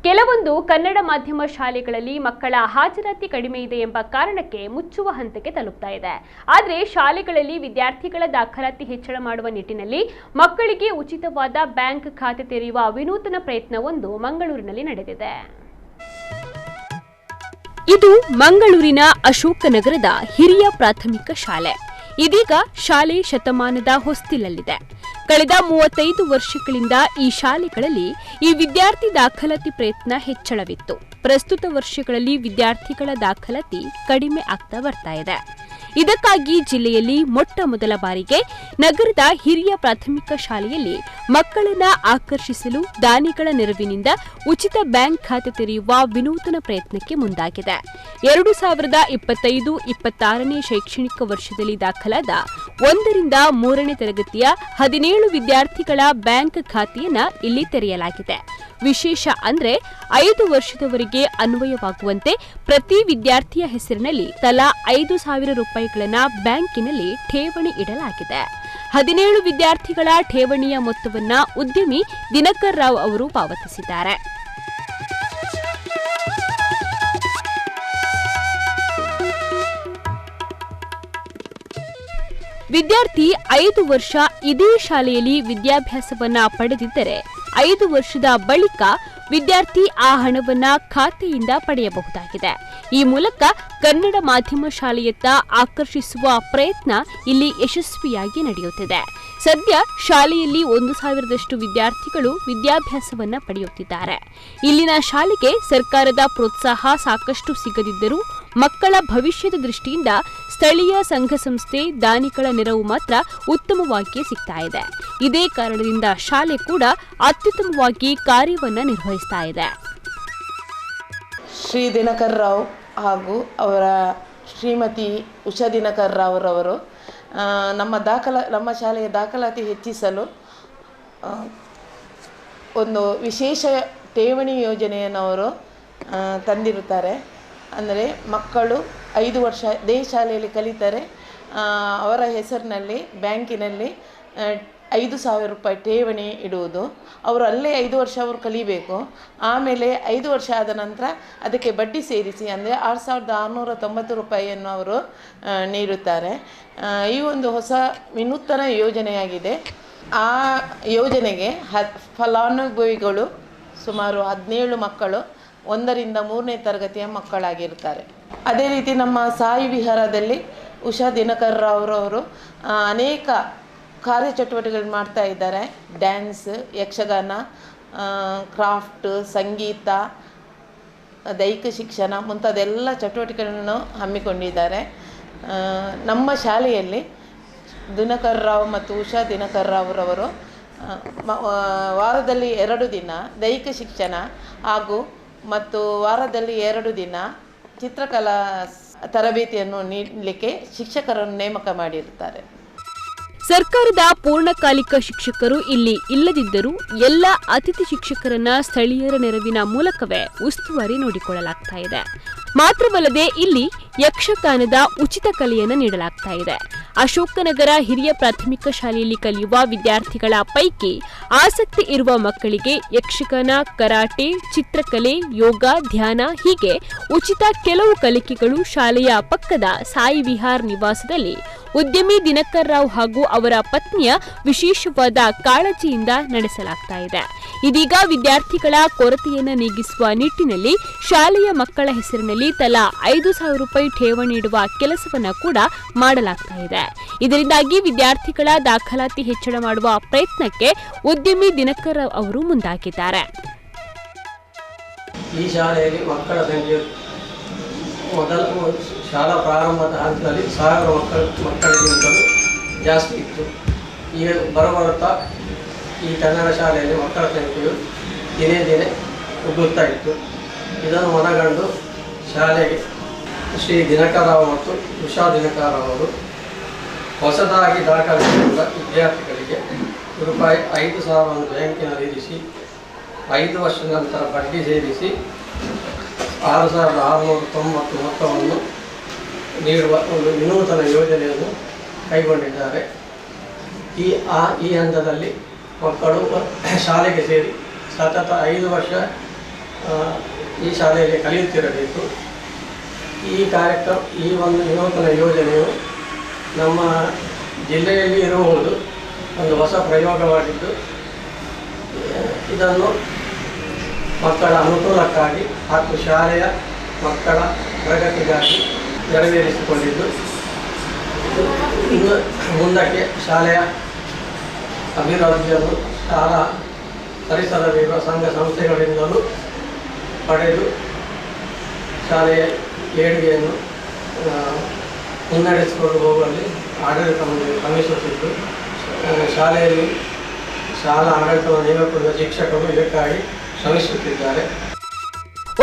ಕೆಲವೊಂದು ಕನ್ನಡ ಮಾಧ್ಯಮ ಶಾಲೆಗಳಲ್ಲಿ ಮಕ್ಕಳ ಹಾಜರಾತಿ ಕಡಿಮೆ ಇದೆ ಎಂಬ ಕಾರಣಕ್ಕೆ ಮುಚ್ಚುವ ಹಂತಕ್ಕೆ ತಲುಪ್ತಾ ಇದೆ. ಆದರೆ ಶಾಲೆಗಳಲ್ಲಿ ವಿದ್ಯಾರ್ಥಿಗಳ ದಾಖಲಾತಿ ಹೆಚ್ಚಳ ಮಾಡುವ ನಿಟ್ಟಿನಲ್ಲಿ ಮಕ್ಕಳಿಗೆ ಉಚಿತವಾದ ಬ್ಯಾಂಕ್ ಖಾತೆ ತೆರೆಯುವ ವಿನೂತನ ಪ್ರಯತ್ನವೊಂದು ಮಂಗಳೂರಿನಲ್ಲಿ ನಡೆದಿದೆ. ಇದು ಮಂಗಳೂರಿನ ಅಶೋಕನಗರದ ಹಿರಿಯ ಪ್ರಾಥಮಿಕ ಶಾಲೆ. ಇದೀಗ ಶಾಲೆ ಶತಮಾನದ ಹೊಸ್ತಿಲಲ್ಲಿದೆ. ಕಳೆದ 35 ವರ್ಷಗಳಿಂದ ಈ ಶಾಲೆಗಳಲ್ಲಿ ಈ ವಿದ್ಯಾರ್ಥಿ ದಾಖಲಾತಿ ಪ್ರಯತ್ನ ಹೆಚ್ಚಳವಿತ್ತು. ಪ್ರಸ್ತುತ ವರ್ಷಗಳಲ್ಲಿ ವಿದ್ಯಾರ್ಥಿಗಳ ದಾಖಲಾತಿ ಕಡಿಮೆ ಆಗ್ತಾ ಬರ್ತಾ ಇದೆ. ಇದಕ್ಕಾಗಿ ಜಿಲ್ಲೆಯಲ್ಲಿ ಮೊಟ್ಟ ಮೊದಲ ಬಾರಿಗೆ ನಗರದ ಹಿರಿಯ ಪ್ರಾಥಮಿಕ ಶಾಲೆಯಲ್ಲಿ ಮಕ್ಕಳನ್ನ ಆಕರ್ಷಿಸಲು ದಾನಿಗಳ ನೆರವಿನಿಂದ ಉಚಿತ ಬ್ಯಾಂಕ್ ಖಾತೆ ತೆರೆಯುವ ವಿನೂತನ ಪ್ರಯತ್ನಕ್ಕೆ ಮುಂದಾಗಿದೆ. 2025-26ನೇ ಶೈಕ್ಷಣಿಕ ವರ್ಷದಲ್ಲಿ ದಾಖಲಾದ 1ರಿಂದ 3ನೇ ತರಗತಿಯ 17 ವಿದ್ಯಾರ್ಥಿಗಳ ಬ್ಯಾಂಕ್ ಖಾತೆಯನ್ನ ಇಲ್ಲಿ ತೆರೆಯಲಾಗಿದೆ. ವಿಶೇಷ ಅಂದ್ರೆ 5 ವರ್ಷದವರೆಗೆ ಅನ್ವಯವಾಗುವಂತೆ ಪ್ರತಿ ವಿದ್ಯಾರ್ಥಿಯ ಹೆಸರಿನಲ್ಲಿ ತಲಾ 5,000 ರೂಪಾಯಿಗಳನ್ನ ಬ್ಯಾಂಕಿನಲ್ಲಿ ಠೇವಣಿ ಇಡಲಾಗಿದೆ. 17 ವಿದ್ಯಾರ್ಥಿಗಳ ಠೇವಣಿಯ ಮೊತ್ತವನ್ನ ಉದ್ಯಮಿ ದಿನಕರ್ ರಾವ್ ಅವರು ಪಾವತಿಸಿದ್ದಾರೆ. ವಿದ್ಯಾರ್ಥಿ 5 ವರ್ಷ ಇದೇ ಶಾಲೆಯಲ್ಲಿ ವಿದ್ಯಾಭ್ಯಾಸವನ್ನ ಪಡೆದಿದ್ದರೆ 5 ವರ್ಷದ ಬಳಿಕ ವಿದ್ಯಾರ್ಥಿ ಆ ಹಣವನ್ನ ಖಾತೆಯಿಂದ ಪಡೆಯಬಹುದಾಗಿದೆ. ಈ ಮೂಲಕ ಕನ್ನಡ ಮಾಧ್ಯಮ ಶಾಲೆಯತ್ತ ಆಕರ್ಷಿಸುವ ಪ್ರಯತ್ನ ಇಲ್ಲಿ ಯಶಸ್ವಿಯಾಗಿ ನಡೆಯುತ್ತಿದೆ. ಸದ್ಯ ಶಾಲೆಯಲ್ಲಿ 1,000ದಷ್ಟು ವಿದ್ಯಾರ್ಥಿಗಳು ವಿದ್ಯಾಭ್ಯಾಸವನ್ನ ಪಡೆಯುತ್ತಿದ್ದಾರೆ. ಇಲ್ಲಿನ ಶಾಲೆಗೆ ಸರ್ಕಾರದ ಪ್ರೋತ್ಸಾಹ ಸಾಕಷ್ಟು ಸಿಗದಿದ್ದರೂ ಮಕ್ಕಳ ಭವಿಷ್ಯದ ದೃಷ್ಟಿಯಿಂದ ಸ್ಥಳೀಯ ಸಂಘ ಸಂಸ್ಥೆ ದಾನಿಗಳ ನೆರವು ಮಾತ್ರ ಉತ್ತಮವಾಗಿ ಸಿಗ್ತಾ ಇದೆ. ಇದೇ ಕಾರಣದಿಂದ ಶಾಲೆ ಕೂಡ ಅತ್ಯುತ್ತಮವಾಗಿ ಕಾರ್ಯವನ್ನ ನಿರ್ವಹಿಸ್ತಾ ಇದೆ. ಶ್ರೀ ದಿನಕರ್ ರಾವ್ ಹಾಗೂ ಅವರ ಶ್ರೀಮತಿ ಉಷಾ ದಿನಕರ್ ರಾವ್ ರವರು ನಮ್ಮ ಶಾಲೆಯ ದಾಖಲಾತಿ ಹೆಚ್ಚಿಸಲು ಒಂದು ವಿಶೇಷ ಠೇವಣಿ ಯೋಜನೆಯನ್ನು ಅವರು ತಂದಿರುತ್ತಾರೆ. ಅಂದರೆ ಮಕ್ಕಳು 5 ವರ್ಷ ಇದೇ ಶಾಲೆಯಲ್ಲಿ ಕಲಿತಾರೆ. ಅವರ ಹೆಸರಿನಲ್ಲಿ ಬ್ಯಾಂಕಿನಲ್ಲಿ 5,000 ರೂಪಾಯಿ ಠೇವಣಿ ಇಡುವುದು. ಅವರು ಅಲ್ಲೇ 5 ವರ್ಷ ಅವರು ಕಲಿಬೇಕು. ಆಮೇಲೆ 5 ವರ್ಷ ಆದ ನಂತರ ಅದಕ್ಕೆ ಬಡ್ಡಿ ಸೇರಿಸಿ ಅಂದರೆ 6,690 ರೂಪಾಯಿಯನ್ನು ಅವರು ನೀಡುತ್ತಾರೆ. ಈ ಒಂದು ಹೊಸ ವಿನೂತನ ಯೋಜನೆಯಾಗಿದೆ. ಆ ಯೋಜನೆಗೆ ಫಲಾನುಭವಿಗಳು ಸುಮಾರು 17 ಮಕ್ಕಳು 1ರಿಂದ 3ನೇ ತರಗತಿಯ ಮಕ್ಕಳಾಗಿರ್ತಾರೆ. ಅದೇ ರೀತಿ ನಮ್ಮ ಸಾಯಿ ವಿಹಾರದಲ್ಲಿ ಉಷಾ ದಿನಕರ್ ರಾವ್ರವರು ಅನೇಕ ಕಾರ್ಯಚಟುವಟಿಕೆಗಳು ಮಾಡ್ತಾ ಇದ್ದಾರೆ. ಡ್ಯಾನ್ಸ್, ಯಕ್ಷಗಾನ, ಕ್ರಾಫ್ಟ್, ಸಂಗೀತ, ದೈಹಿಕ ಶಿಕ್ಷಣ ಮುಂತಾದೆಲ್ಲ ಚಟುವಟಿಕೆಗಳನ್ನು ಹಮ್ಮಿಕೊಂಡಿದ್ದಾರೆ. ನಮ್ಮ ಶಾಲೆಯಲ್ಲಿ ದಿನಕರ್ ರಾವ್ ಮತ್ತು ಉಷಾ ದಿನಕರ್ ರಾವ್ರವರು ವಾರದಲ್ಲಿ 2 ದಿನ ದೈಹಿಕ ಶಿಕ್ಷಣ ಮತ್ತು ವಾರದಲ್ಲಿ 2 ದಿನ ಚಿತ್ರಕಲಾ ತರಬೇತಿಯನ್ನು ನೀಡಲಿಕ್ಕೆ ಶಿಕ್ಷಕರನ್ನು ನೇಮಕ ಮಾಡಿರುತ್ತಾರೆ. ಸರ್ಕಾರದ ಪೂರ್ಣಕಾಲಿಕ ಶಿಕ್ಷಕರು ಇಲ್ಲಿ ಇಲ್ಲದಿದ್ದರೂ ಎಲ್ಲ ಅತಿಥಿ ಶಿಕ್ಷಕರನ್ನ ಸ್ಥಳೀಯರ ನೆರವಿನ ಮೂಲಕವೇ ಉಸ್ತುವಾರಿ ನೋಡಿಕೊಳ್ಳಲಾಗ್ತಾ ಇದೆ. ಮಾತ್ರವಲ್ಲದೆ ಇಲ್ಲಿ ಯಕ್ಷಗಾನದ ಉಚಿತ ಕಲೆಯನ್ನು ನೀಡಲಾಗ್ತಾ ಇದೆ. ಅಶೋಕನಗರ ಹಿರಿಯ ಪ್ರಾಥಮಿಕ ಶಾಲೆಯಲ್ಲಿ ಕಲಿಯುವ ವಿದ್ಯಾರ್ಥಿಗಳ ಪೈಕಿ ಆಸಕ್ತಿ ಇರುವ ಮಕ್ಕಳಿಗೆ ಯಕ್ಷಗಾನ, ಕರಾಟೆ, ಚಿತ್ರಕಲೆ, ಯೋಗ, ಧ್ಯಾನ ಹೀಗೆ ಉಚಿತ ಕೆಲವು ಕಲಿಕೆಗಳು ಶಾಲೆಯ ಪಕ್ಕದ ಸಾಯಿ ವಿಹಾರ್ ನಿವಾಸದಲ್ಲಿ ಉದ್ಯಮಿ ದಿನಕರ್ ರಾವ್ ಹಾಗೂ ಅವರ ಪತ್ನಿಯ ವಿಶೇಷವಾದ ಕಾಳಜಿಯಿಂದ ನಡೆಸಲಾಗ್ತಾ ಇದೆ. ಇದೀಗ ವಿದ್ಯಾರ್ಥಿಗಳ ಕೊರತೆಯನ್ನು ನೀಗಿಸುವ ನಿಟ್ಟಿನಲ್ಲಿ ಶಾಲೆಯ ಮಕ್ಕಳ ಹೆಸರಿನಲ್ಲಿ ತಲಾ 5,000 ರೂಪಾಯಿ ಠೇವಣಿ ಇಡುವ ಕೆಲಸವನ್ನ ಕೂಡ ಮಾಡಲಾಗ್ತಾ ಇದೆ. ಇದರಿಂದಾಗಿ ವಿದ್ಯಾರ್ಥಿಗಳ ದಾಖಲಾತಿ ಹೆಚ್ಚಳ ಮಾಡುವ ಪ್ರಯತ್ನಕ್ಕೆ ಉದ್ಯಮಿ ದಿನಕರ್ ರಾವ್ ಅವರು ಮುಂದಾಗಿದ್ದಾರೆ. ಈ ಶಾಲೆಯಲ್ಲಿ ಮಕ್ಕಳ ಸಂಖ್ಯೆ ಶಾಲಾ ಪ್ರಾರಂಭದ ಹಂತದಲ್ಲಿ 1,000 ಮಕ್ಕಳಿಗಿಂತಲೂ ಜಾಸ್ತಿ ಇತ್ತು. ಈಗ ಬರುತ್ತಾ ಈ ಕನ್ನಡ ಶಾಲೆಯಲ್ಲಿ ಮಕ್ಕಳ ಸಂಖ್ಯೆಯು ದಿನೇ ದಿನೇ ಉಗ್ಗುತ್ತಾ ಇತ್ತು. ಇದನ್ನು ಮನಗಂಡು ಶಾಲೆಗೆ ಶ್ರೀ ದಿನಕರ್ ರಾವ್ ಮತ್ತು ಉಷಾ ದಿನಕರ್ ರಾವ್ ಅವರು ಹೊಸದಾಗಿ ದಾಖಲಿಸಿಕೊಂಡ ವಿದ್ಯಾರ್ಥಿಗಳಿಗೆ ರೂಪಾಯಿ 5,000 ಬ್ಯಾಂಕಿನಲ್ಲಿ ಇರಿಸಿ 5 ವರ್ಷದ ನಂತರ ಬಡ್ಡಿ ಸೇರಿಸಿ 6,690 ಮೊತ್ತವನ್ನು ನೀಡುವ ಒಂದು ವಿನೂತನ ಯೋಜನೆಯನ್ನು ಕೈಗೊಂಡಿದ್ದಾರೆ. ಈ ಹಂತದಲ್ಲಿ ಮಕ್ಕಳು ಶಾಲೆಗೆ ಸೇರಿ ಸತತ 5 ವರ್ಷ ಈ ಶಾಲೆಯಲ್ಲಿ ಕಲಿಯುತ್ತಿರಬೇಕು. ಈ ಕಾರ್ಯಕ್ರಮ, ಈ ಒಂದು ವಿನೂತನ ಯೋಜನೆಯು ನಮ್ಮ ಜಿಲ್ಲೆಯಲ್ಲಿ ಇರುವುದು ಒಂದು ಹೊಸ ಪ್ರಯೋಗವಾಗಿದ್ದು, ಇದನ್ನು ಮಕ್ಕಳ ಅನುಕೂಲಕ್ಕಾಗಿ ಹಾಗೂ ಶಾಲೆಯ ಮಕ್ಕಳ ಪ್ರಗತಿಗಾಗಿ ನೆರವೇರಿಸಿಕೊಂಡಿದ್ದು, ಇನ್ನು ಮುಂದಕ್ಕೆ ಶಾಲೆಯ ಅಭಿವೃದ್ಧಿಯನ್ನು ಶಾಲಾ ಪರಿಸರವಿರುವ ಸಂಘ ಸಂಸ್ಥೆಗಳಿಂದಲೂ ಪಡೆದು ಶಾಲೆಯ ಏಳಿಗೆಯನ್ನು ಮುನ್ನಡೆಸಿಕೊಂಡು ಹೋಗುವಲ್ಲಿ ಆಡಳಿತ ಮಂಡಳಿ ಶ್ರಮಿಸುತ್ತಿದ್ದು, ಶಾಲೆಯಲ್ಲಿ ಶಾಲಾ ಆಡಳಿತವನ್ನು ನೇಮಕಗೊಳಿಸಿದ ಶಿಕ್ಷಕರು ಇದಕ್ಕಾಗಿ ಶ್ರಮಿಸುತ್ತಿದ್ದಾರೆ.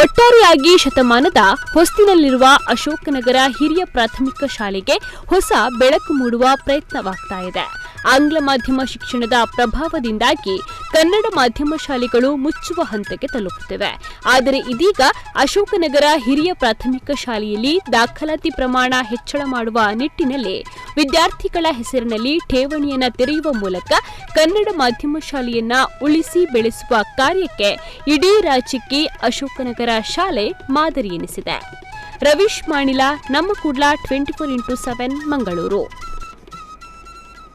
ಒಟ್ಟಾರೆಯಾಗಿ ಶತಮಾನದ ಹೊಸ್ತಿನಲ್ಲಿರುವ ಅಶೋಕನಗರ ಹಿರಿಯ ಪ್ರಾಥಮಿಕ ಶಾಲೆಗೆ ಹೊಸ ಬೆಳಕು ಮೂಡುವ ಪ್ರಯತ್ನವಾಗ್ತಾ ಇದೆ. ಆಂಗ್ಲ ಮಾಧ್ಯಮ ಶಿಕ್ಷಣದ ಪ್ರಭಾವದಿಂದಾಗಿ ಕನ್ನಡ ಮಾಧ್ಯಮ ಶಾಲೆಗಳು ಮುಚ್ಚುವ ಹಂತಕ್ಕೆ ತಲುಪುತ್ತಿವೆ. ಆದರೆ ಇದೀಗ ಅಶೋಕನಗರ ಹಿರಿಯ ಪ್ರಾಥಮಿಕ ಶಾಲೆಯಲ್ಲಿ ದಾಖಲಾತಿ ಪ್ರಮಾಣ ಹೆಚ್ಚಳ ಮಾಡುವ ನಿಟ್ಟಿನಲ್ಲಿ ವಿದ್ಯಾರ್ಥಿಗಳ ಹೆಸರಿನಲ್ಲಿ ಠೇವಣಿಯನ್ನು ತೆರೆಯುವ ಮೂಲಕ ಕನ್ನಡ ಮಾಧ್ಯಮ ಶಾಲೆಯನ್ನ ಉಳಿಸಿ ಬೆಳೆಸುವ ಕಾರ್ಯಕ್ಕೆ ಇಡೀ ರಾಜ್ಯಕ್ಕೆ ಅಶೋಕನಗರ ಶಾಲೆ ಮಾದರಿ ಎನಿಸಿದೆ. ರವೀಶ್ ಮಾಣಿಲ, ನಮ್ಮ ಕೂಡ್ಲ 24x7 ಮಂಗಳೂರು.